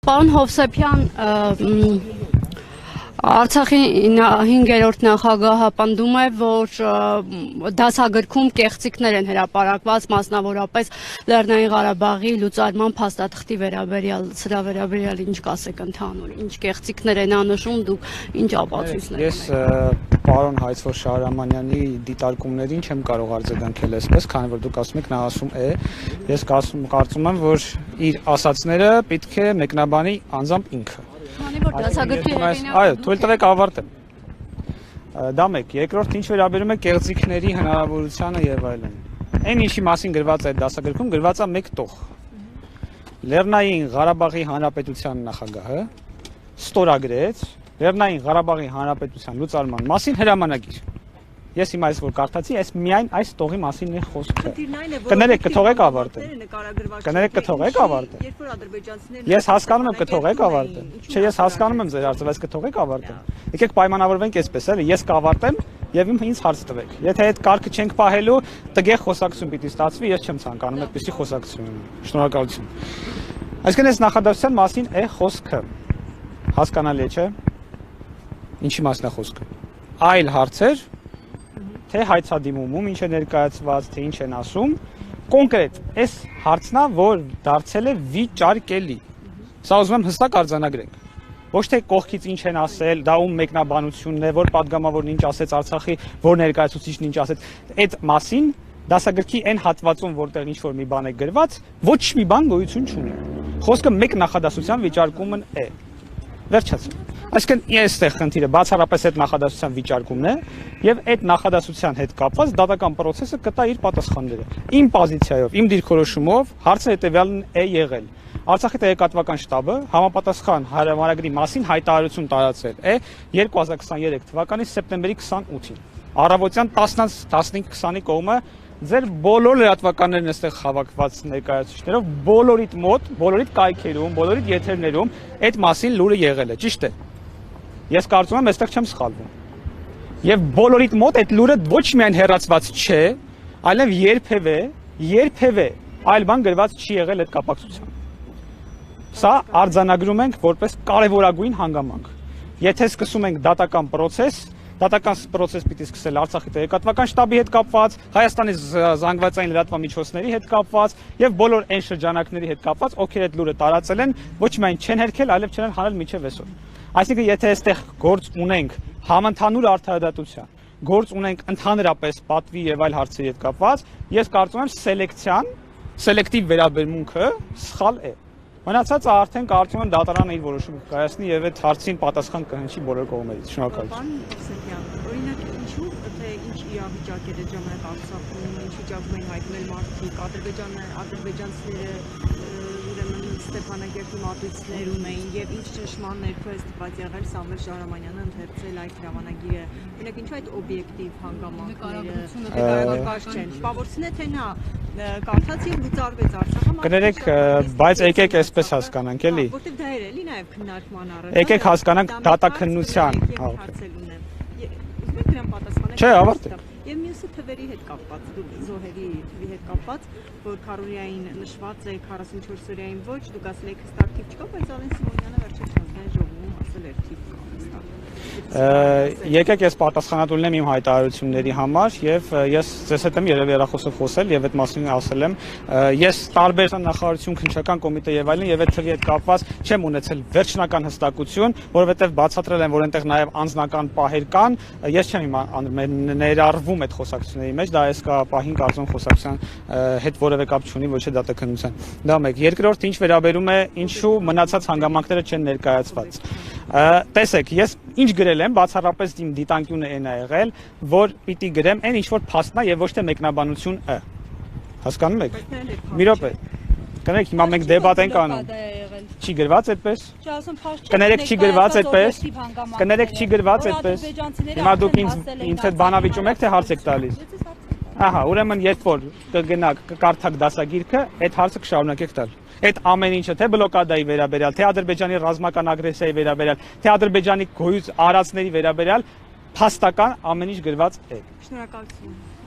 Պարոն Հովսեփյան, Արցախի 5-րդ նախագահը պնդում է, որ դասագրքում կեղծիքներ են հրապարակված, մասնավորապես Լեռնային Ղարաբաղի լուծարման փաստաթղթի վերաբերյալ, սրա վերաբերյալ ինչ կասեք ընդհանուր, ինչ կեղծիքներ են անշում, դուք ինչ ապացույցներ ունեք։ Ես պարոն Հայցվոր Շահրամանյանի դիտարկումներին չեմ կարող արձագանքել այսպես, քանի որ դուք ասում եք նա ասում է, ես կարծում եմ, որ իր ասածները պետք է մեկնաբանի անձամբ ինքը։ Քանի որ դասագրքի Այո, թույլ տվեք ավարտեմ։ Դա մեկ, երկրորդ ինչ վերաբերում է կեղծիքների հնարավորությանը եւ այլն։ Այն ինչի մասին գրված է այդ դասագրքում, գրված է մեկ տող։ Լեռնային Ղարաբաղի Հանրապետության նախագահը ստորագրեց Լեռնային Ղարաբաղի Հանրապետության լուծարման մասին հրամանագիր։ Ես հիմա այս որ կարդացի, այս միայն այս տողի մասինն է խոսքը։ Կներեք, կթողեք ավարտեմ։ Կներեք, կթողեք ավարտեմ։ Երբ որ ադրբեջանցիներն Ես հասկանում եմ, կթողեք ավարտեմ։ Չէ, ես հասկանում եմ ձեր հարցը, բայց կթողեք ավարտեմ։ Եկեք պայմանավորվենք այսպես, էլի, ես կավարտեմ եւ ինձ հարց տվեք։ Եթե այդ կարգը չենք պահելու, տգեղ խոսակցություն պիտի ստացվի, ես չեմ ցանկանում այդպիսի խոսակցություն։ Շնորհակալություն։ Այսինքն այս նախադասության մասին է խոսքը։ Հասկանալի է, չէ՞։ Ինչի մասն է խոսքը։ Այլ հարցեր թե հայցադիմումում ինչ է ներկայացված, թե ինչ են ասում, կոնկրետ այս հարցն է, որ դարձել է վիճարկելի։ Սա ուզում եմ հստակ արձանագրենք։ Ոչ թե կողքից ինչ են ասել, դա ում մեկնաբանությունն է, որ падգամավորն ինչ ասեց Արցախի, որ ներկայացուցիչն ինչ ասեց, այդ մասին դասագրքի այն հատվածում, որտեղ ինչ որ մի բան է գրված, ոչ մի բան գոյություն չունի։ Խոսքը մեկ նախադասության վիճարկումն է։ Վերջացրու։ Այսինքն այստեղ խնդիրը բացառապես այդ նախադասության վիճարկումն է եւ այդ նախադասության հետ կապված դատական process-ը կտա իր պատասխանները։ Իմ պոզիցիայով, իմ դիրքորոշումով հարցը հետեւյալն է եղել։ Արցախի տեղեկատվական շտաբը համապատասխան հարավարագրի մասին հայտարարություն տարածել է 2023 թվականի սեպտեմբերի 28-ին։ Առավոտյան 10:15-20-ի կողմը ձեր բոլոր լրատվականներն այստեղ հավաքված ներկայացուցիչներով բոլորիդ մոտ, բոլորիդ կայքերում, բոլորիդ եթերներում այդ մասին լուրը եղել է, ճիշտ է։ Ես կարծում եմ, այստեղ չեմ սխալվում։ Եվ բոլորիդ մոտ այդ լուրը ոչ միայն հեռացված չէ, այլև երբևէ այլ բան գրված չի եղել այդ կապակցությամբ։ Սա արձանագրում ենք որպես կարևորագույն հանգամանք։ Եթե սկսում ենք դատական process պիտի սկսել Արցախի տեղեկատվական շտաբի հետ կապված, Հայաստանի զանգվածային լրատվամիջոցների հետ կապված եւ բոլոր այն շրջանակների հետ կապված, ովքեր այդ լուրը տարածել են, ոչ միայն չեն հերքել, այլև չեն հանել մինչեւ այսօր։ Այսինքն, եթե այստեղ գործ ունենք համընդհանուր արդարադատության, գործ ունենք ընդհանրապես պատվի եւ այլ հարցերի հետ կապված, ես կարծում եմ սելեկտիվ վերաբերմունքը սխալ է։ Մնացածը արդեն կարծում եմ դատարանը իր որոշումը կկայացնի եւ այդ հարցին պատասխան կհնչի բոլոր կողմերից։ Շնորհակալություն։ Պարոն Հովսեփյան, օրինակ ինչու թե ինչ իրավիճակ էր այդ ժամանակ Արցախում, ինչ վիճակում էին հայտնել մարդիկ, ադրբեջանցիները ուրեմն Ստեփանագերտի մատույցներ ունեին եւ ինչ ճշմարտ ներքո է ստիպված եղել Սամվել Շահրամանյանը ընթերցել այդ հրամանագիրը։ Օրինակ ինչու այդ օբյեկտիվ հանգամանքները նկարագրված չեն։ Շպավորցին է թե նա կարդաց եւ լուծարվեց Արցախը։ Կներեք, բայց եկեք այսպես հասկանանք, էլի։ Որտեվ դա էր էլի նաեւ քննարկման առարկա։ Եկեք հասկանանք դատաքննության։ Դրան պատասխանեք։ Չէ, ավարտեք։ Եվ մյուսը թվերի հետ կապված, զոհերի թվի հետ կապված, որ քարորիային նշված է 44 օրյային ոչ, դուք ասել եք հստակ թիվ չկա, բայց Ալեն Սիմոնյանը վերջերս ազգային ժողովում ասել էր թիվ կա հստակ։ Եկեք ես պատասխանատու լինեմ իմ հայտարարությունների համար եւ ես ձեզ հետ եմ երևի հեռախոսով խոսել եւ այդ մասին ասել եմ ես տարբեր նախարարություն քննչական կոմիտե եւ այլն եւ այդ թվի հետ կապված չեմ ունեցել վերջնական հստակություն, որովհետեւ բացատրել եմ, որ այնտեղ նաեւ անձնական պահեր կան, ես չեմ ներառվում այդ խոսակցությունների մեջ, դա այս պահին կարծում խոսակցության հետ որևէ կապ չունի, ոչ թե դատաքննության։ Դա մեկ։ Երկրորդ, ինչ վերաբերում է ինչու մնացած հանգամանքները չեն ներկայացված։ Տեսեք, ես ինչ գրել եմ, բացառապես իմ դիտանկյունը այն է եղել, որ պիտի գրեմ այն ինչ որ փաստն է եւ ոչ թե մեկնաբանություն է։ Հասկանում եք։ Մի րոպե։ Կներեք, հիմա մենք դեբատ ենք անում։ Չի գրված այդպես։ Կներեք, չի գրված այդպես։ Կներեք, չի գրված այդպես։ Հիմա դուք ինձ հետ բանավիճում եք, թե հարց եք տալիս։ Ահա, ուրեմն երբ որ կգնաք, կկարդաք դասագիրքը, այդ հարցը կշարունակեք տալ։ Այդ ամեն ինչը թե բլոկադայի վերաբերյալ, թե Ադրբեջանի ռազմական ագրեսիայի վերաբերյալ, թե Ադրբեջանի գոյություն արածների վերաբերյալ փաստական ամեն ինչ գրված է։ Շնորհակալություն։